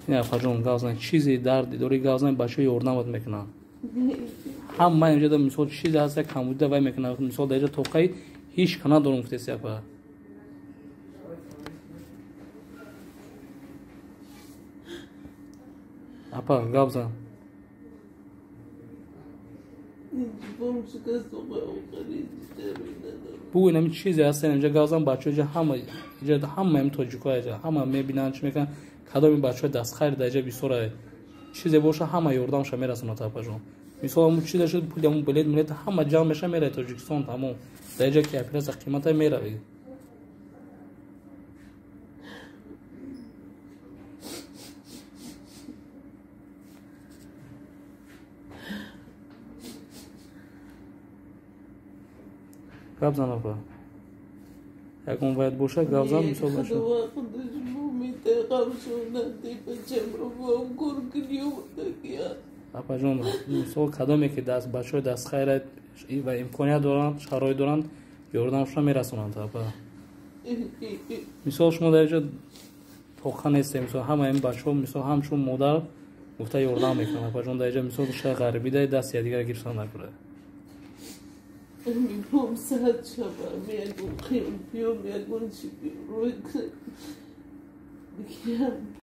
این افاجون گازن چیزی درد داری گازن بچه یوردن ود میکنن هم من اینجا مثال چیزی هست که کمبوده وای میکنه مثال در اینجا توقعی هیچ کنه دارم گفتیسی اپا اپا گازن بو اینمی چیزی هست اینجا گازن بچه اینجا همه هم توجیکای اینجا همه میبینن چی میکنن کدام این بچه دست خیر در اینجا بیسوره چیزی باشه همه یوردمش میرسونه تا اپا جون مثلا همون چیزی شد پولی همون بلید ملت همه جمع میشه میره تاجیکستان تمام در اینجا که اپیرس قیمت میره گاب زن اپا یکون باید باشه گاب زن مثال باشه اپا جون مثال کدامی که دست بچه دست خیره و امکانیت دارند شرایط دارند یوردمش را میرسونند اپا مثال شما در اینجا توقع نیسته مثال همه این بچه ها مثال همچون مادر گفته یوردم میکنن اپا جون در اینجا مثال شای غریبی ده دست یا دیگر گیرشان نکنه میگم ساعت شبه میگم خیلی پیو میگم چی پیو روی